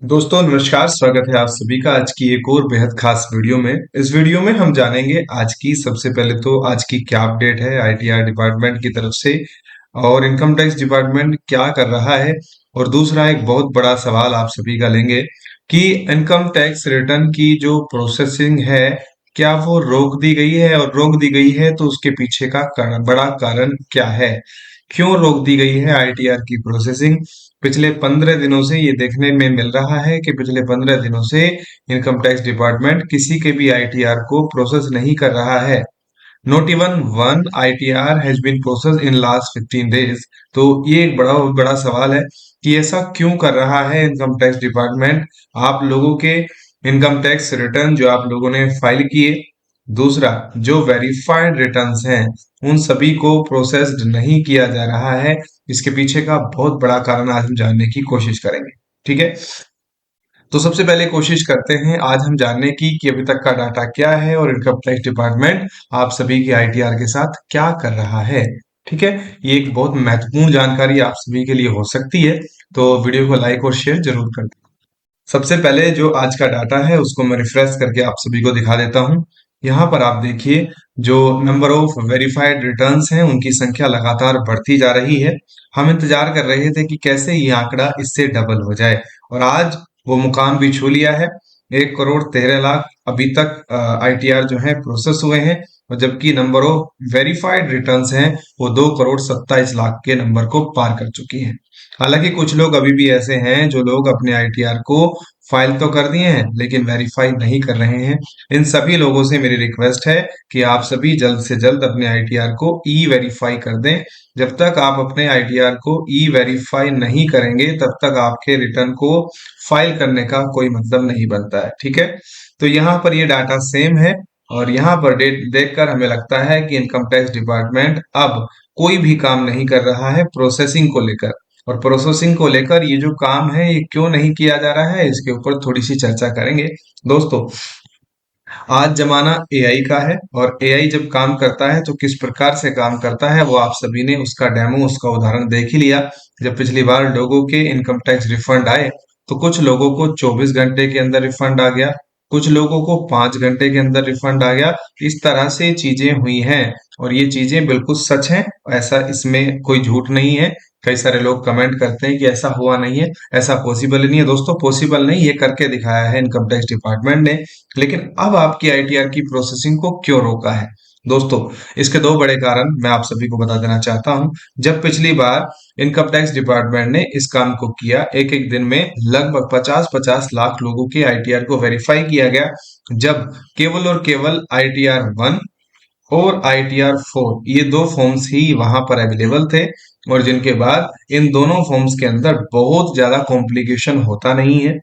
दोस्तों नमस्कार, स्वागत है आप सभी का आज की एक और बेहद खास वीडियो में। इस वीडियो में हम जानेंगे आज की सबसे पहले तो आज की क्या अपडेट है आईटीआर डिपार्टमेंट की तरफ से और इनकम टैक्स डिपार्टमेंट क्या कर रहा है। और दूसरा एक बहुत बड़ा सवाल आप सभी का लेंगे कि इनकम टैक्स रिटर्न की जो प्रोसेसिंग है क्या वो रोक दी गई है, और रोक दी गई है तो उसके पीछे का बड़ा कारण क्या है, क्यों रोक दी गई है आईटीआर की प्रोसेसिंग। पिछले 15 दिनों से ये देखने में मिल रहा है कि पिछले 15 दिनों से इनकम टैक्स डिपार्टमेंट किसी के भी आईटीआर को प्रोसेस नहीं कर रहा है। Not even one ITR has been process in last 15 days. तो ये एक बड़ा सवाल है कि ऐसा क्यों कर रहा है इनकम टैक्स डिपार्टमेंट। आप लोगों के इनकम टैक्स रिटर्न जो आप लोगों ने फाइल किए, दूसरा जो वेरीफाइड रिटर्न्स हैं उन सभी को प्रोसेस्ड नहीं किया जा रहा है। इसके पीछे का बहुत बड़ा कारण आज हम जानने की कोशिश करेंगे। ठीक है, तो सबसे पहले कोशिश करते हैं आज हम जानने की कि अभी तक का डाटा क्या है और इनकम टैक्स डिपार्टमेंट आप सभी की आईटीआर के साथ क्या कर रहा है। ठीक है, ये एक बहुत महत्वपूर्ण जानकारी आप सभी के लिए हो सकती है, तो वीडियो को लाइक और शेयर जरूर कर दें। सबसे पहले जो आज का डाटा है उसको मैं रिफ्रेश करके आप सभी को दिखा देता हूं। यहाँ पर आप देखिए, जो नंबर ऑफ वेरीफाइड रिटर्न्स हैं उनकी संख्या लगातार बढ़ती जा रही है। हम इंतजार कर रहे थे कि कैसे ये आंकड़ा इससे डबल हो जाए, और आज वो मुकाम भी छू लिया है। 1 करोड़ 13 लाख अभी तक आईटीआर जो है प्रोसेस हुए हैं, और जबकि नंबर ऑफ वेरीफाइड रिटर्न्स हैं वो 2 करोड़ 27 लाख के नंबर को पार कर चुकी हैं। हालांकि कुछ लोग अभी भी ऐसे हैं जो लोग अपने आईटीआर को फाइल तो कर दिए हैं लेकिन वेरीफाई नहीं कर रहे हैं। इन सभी लोगों से मेरी रिक्वेस्ट है कि आप सभी जल्द से जल्द अपने आईटीआर को ई वेरीफाई कर दें। जब तक आप अपने आईटीआर को ई वेरीफाई नहीं करेंगे तब तक आपके रिटर्न को फाइल करने का कोई मतलब नहीं बनता है। ठीक है, तो यहाँ पर ये डाटा सेम है, और यहाँ पर डेट देखकर हमें लगता है कि इनकम टैक्स डिपार्टमेंट अब कोई भी काम नहीं कर रहा है प्रोसेसिंग को लेकर। और प्रोसेसिंग को लेकर ये जो काम है ये क्यों नहीं किया जा रहा है, इसके ऊपर थोड़ी सी चर्चा करेंगे। दोस्तों, आज जमाना एआई का है, और एआई जब काम करता है तो किस प्रकार से काम करता है वो आप सभी ने उसका डेमो, उसका उदाहरण देख ही लिया। जब पिछली बार लोगों के इनकम टैक्स रिफंड आए तो कुछ लोगों को 24 घंटे के अंदर रिफंड आ गया, कुछ लोगों को 5 घंटे के अंदर रिफंड आ गया। इस तरह से चीजें हुई हैं, और ये चीजें बिल्कुल सच हैं, ऐसा इसमें कोई झूठ नहीं है। कई सारे लोग कमेंट करते हैं कि ऐसा हुआ नहीं है, ऐसा पॉसिबल ही नहीं है। दोस्तों, पॉसिबल नहीं, ये करके दिखाया है इनकम टैक्स डिपार्टमेंट ने। लेकिन अब आपकी आईटीआर की प्रोसेसिंग को क्यों रोका है? दोस्तों, इसके दो बड़े कारण मैं आप सभी को बता देना चाहता हूं। जब पिछली बार इनकम टैक्स डिपार्टमेंट ने इस काम को किया, एक एक दिन में लगभग 50-50 लाख लोगों के आईटीआर को वेरीफाई किया गया, जब केवल और केवल आईटीआर 1 और आईटीआर 4 ये दो फॉर्म्स ही वहां पर अवेलेबल थे, और जिनके बाद इन दोनों फॉर्म्स के अंदर बहुत ज्यादा कॉम्प्लिकेशन होता नहीं है।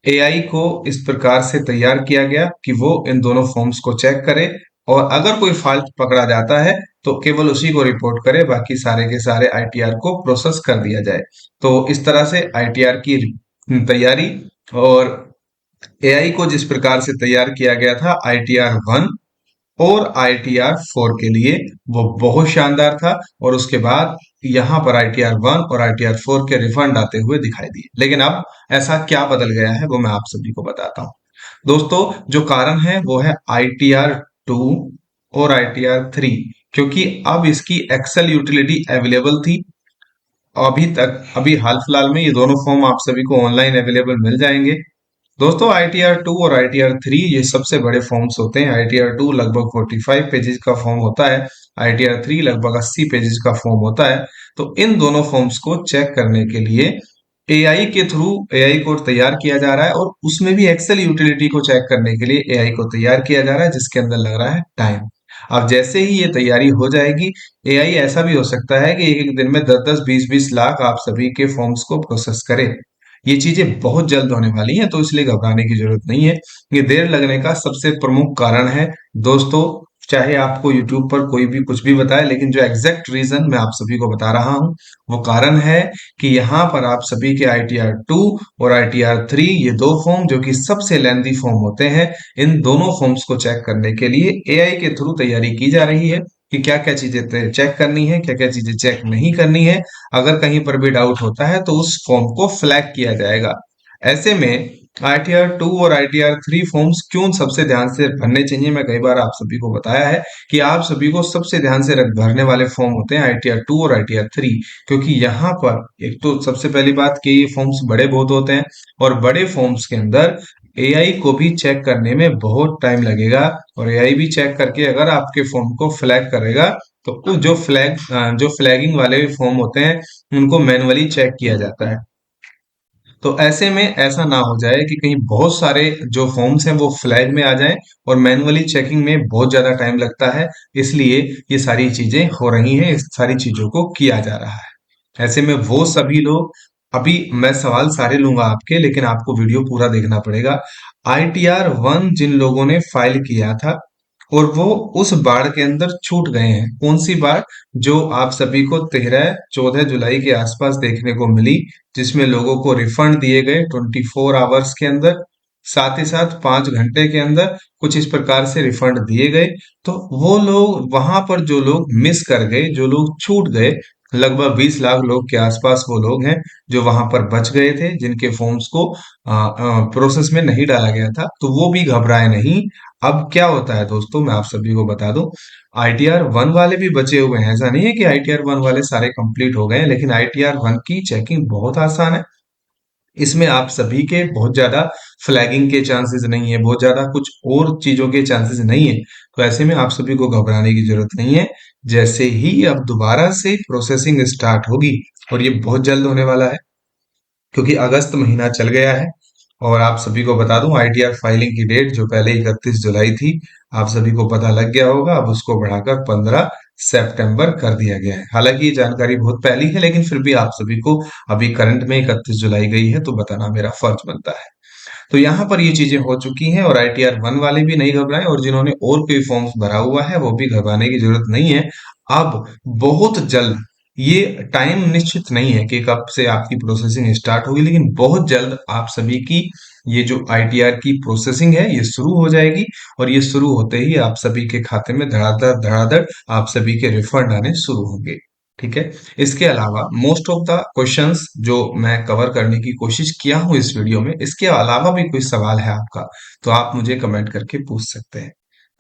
एआई को इस प्रकार से तैयार किया गया कि वो इन दोनों फॉर्म्स को चेक करे, और अगर कोई फॉल्ट पकड़ा जाता है तो केवल उसी को रिपोर्ट करे, बाकी सारे के सारे आईटीआर को प्रोसेस कर दिया जाए। तो इस तरह से आईटीआर की तैयारी और एआई को जिस प्रकार से तैयार किया गया था आईटीआर 1 और आईटीआर 4 के लिए, वो बहुत शानदार था। और उसके बाद यहाँ पर आईटीआर 1 और आईटीआर 4 के रिफंड आते हुए दिखाई दिए। लेकिन अब ऐसा क्या बदल गया है वो मैं आप सभी को बताता हूँ। दोस्तों, जो कारण है वो है आईटीआर 2 और आईटीआर 3, क्योंकि अब इसकी एक्सेल यूटिलिटी अवेलेबल थी। अभी हाल फिलहाल में ये दोनों फॉर्म आप सभी को ऑनलाइन अवेलेबल मिल जाएंगे। दोस्तों, आईटीआर 2 और आईटीआर 3 ये सबसे बड़े फॉर्म्स होते हैं। आईटीआर 2 लगभग 45 पेजेस का फॉर्म होता है, आईटीआर 3 लगभग 80 पेजेस का फॉर्म होता है। तो इन दोनों फॉर्म्स को चेक करने के लिए एआई के थ्रू एआई को तैयार किया जा रहा है, और उसमें भी एक्सेल यूटिलिटी को चेक करने के लिए एआई को तैयार किया जा रहा है, जिसके अंदर लग रहा है टाइम। अब जैसे ही ये तैयारी हो जाएगी, एआई ऐसा भी हो सकता है कि एक एक दिन में 10-10 20-20 लाख आप सभी के फॉर्म्स को प्रोसेस करे। ये चीजें बहुत जल्द होने वाली हैं, तो इसलिए घबराने की जरूरत नहीं है। ये देर लगने का सबसे प्रमुख कारण है। दोस्तों, चाहे आपको यूट्यूब पर कोई भी कुछ भी बताए, लेकिन जो एग्जैक्ट रीजन मैं आप सभी को बता रहा हूं वो कारण है कि यहाँ पर आप सभी के आईटीआर 2 और आईटीआर 3 ये दो फॉर्म जो कि सबसे लेंदी फॉर्म होते हैं, इन दोनों फॉर्म्स को चेक करने के लिए एआई के थ्रू तैयारी की जा रही है कि क्या क्या चीजें चेक करनी है, क्या क्या चीजें चेक नहीं करनी है। अगर कहीं पर भी डाउट होता है तो उस फॉर्म को फ्लैग किया जाएगा। ऐसे में ITR 2 और ITR 3 फॉर्म्स क्यों सबसे ध्यान से भरने चाहिए, मैं कई बार आप सभी को बताया है कि आप सभी को सबसे ध्यान से भरने वाले फॉर्म होते हैं ITR 2 और ITR 3, क्योंकि यहाँ पर एक तो सबसे पहली बात कि ये फॉर्म्स बड़े बहुत होते हैं और बड़े फॉर्म्स के अंदर AI को भी चेक करने में बहुत टाइम लगेगा, और AI भी चेक करके अगर आपके फॉर्म को फ्लैग करेगा तो जो फ्लैगिंग वाले फॉर्म होते हैं उनको मैनुअली चेक किया जाता है। तो ऐसे में ऐसा ना हो जाए कि कहीं बहुत सारे जो फॉर्म्स हैं वो फ्लैग में आ जाएं और मैनुअली चेकिंग में बहुत ज्यादा टाइम लगता है, इसलिए ये सारी चीजें हो रही हैं, इस सारी चीजों को किया जा रहा है। ऐसे में वो सभी लोग, अभी मैं सवाल सारे लूंगा आपके, लेकिन आपको वीडियो पूरा देखना पड़ेगा। ITR 1 जिन लोगों ने फाइल किया था और वो उस बाढ़ के अंदर छूट गए हैं, कौन सी बाढ़? जो आप सभी को 13-14 जुलाई के आसपास देखने को मिली, जिसमें लोगों को रिफंड दिए गए 24 आवर्स के अंदर, साथ ही साथ 5 घंटे के अंदर कुछ इस प्रकार से रिफंड दिए गए। तो वो लोग वहां पर जो लोग मिस कर गए, जो लोग छूट गए, लगभग 20 लाख लोग के आसपास वो लोग हैं जो वहां पर बच गए थे, जिनके फॉर्म्स को प्रोसेस में नहीं डाला गया था, तो वो भी घबराए नहीं। अब क्या होता है दोस्तों, मैं आप सभी को बता दूं, ITR 1 वाले भी बचे हुए हैं, ऐसा नहीं है कि ITR 1 वाले सारे कंप्लीट हो गए हैं, लेकिन ITR 1 की चेकिंग बहुत आसान है। इसमें आप सभी के बहुत ज्यादा फ्लैगिंग के चांसेस नहीं है, बहुत ज्यादा कुछ और चीजों के चांसेस नहीं है। तो ऐसे में आप सभी को घबराने की जरूरत नहीं है। जैसे ही अब दोबारा से प्रोसेसिंग स्टार्ट होगी, और ये बहुत जल्द होने वाला है क्योंकि अगस्त महीना चल गया है, और आप सभी को बता दूं ITR फाइलिंग की डेट जो पहले 31 जुलाई थी, आप सभी को पता लग गया होगा, अब उसको बढ़ाकर 15 सितंबर कर दिया गया है। हालांकि ये जानकारी बहुत पहली है, लेकिन फिर भी आप सभी को अभी करंट में 31 जुलाई गई है तो बताना मेरा फर्ज बनता है। तो यहाँ पर ये चीजें हो चुकी हैं, और ITR 1 वाले भी नहीं घबराए, और जिन्होंने और कोई फॉर्म्स भरा हुआ है वो भी घबराने की जरूरत नहीं है। अब बहुत जल्द, ये टाइम निश्चित नहीं है कि कब से आपकी प्रोसेसिंग स्टार्ट होगी, लेकिन बहुत जल्द आप सभी की ये जो ITR की प्रोसेसिंग है ये शुरू हो जाएगी, और ये शुरू होते ही आप सभी के खाते में धड़ाधड़ धड़ाधड़ आप सभी के रिफंड आने शुरू होंगे। ठीक है। इसके अलावा मोस्ट ऑफ द क्वेश्चंस जो मैं कवर करने की कोशिश किया हूं इस वीडियो में, इसके अलावा भी कोई सवाल है आपका तो आप मुझे कमेंट करके पूछ सकते हैं।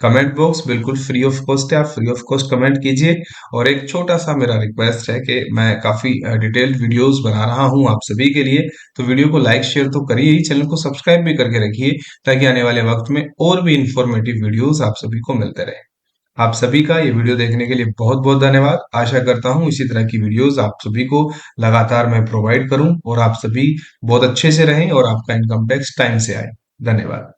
कमेंट बॉक्स बिल्कुल फ्री ऑफ कॉस्ट है, आप फ्री ऑफ कॉस्ट कमेंट कीजिए। और एक छोटा सा मेरा रिक्वेस्ट है कि मैं काफी डिटेल्ड वीडियोस बना रहा हूं आप सभी के लिए, तो वीडियो को लाइक शेयर तो करिए ही, चैनल को सब्सक्राइब भी करके रखिए, ताकि आने वाले वक्त में और भी इंफॉर्मेटिव वीडियोस आप सभी को मिलते रहे। आप सभी का ये वीडियो देखने के लिए बहुत बहुत धन्यवाद। आशा करता हूँ इसी तरह की वीडियोस आप सभी को लगातार मैं प्रोवाइड करूं, और आप सभी बहुत अच्छे से रहें और आपका इनकम टैक्स टाइम से आए। धन्यवाद।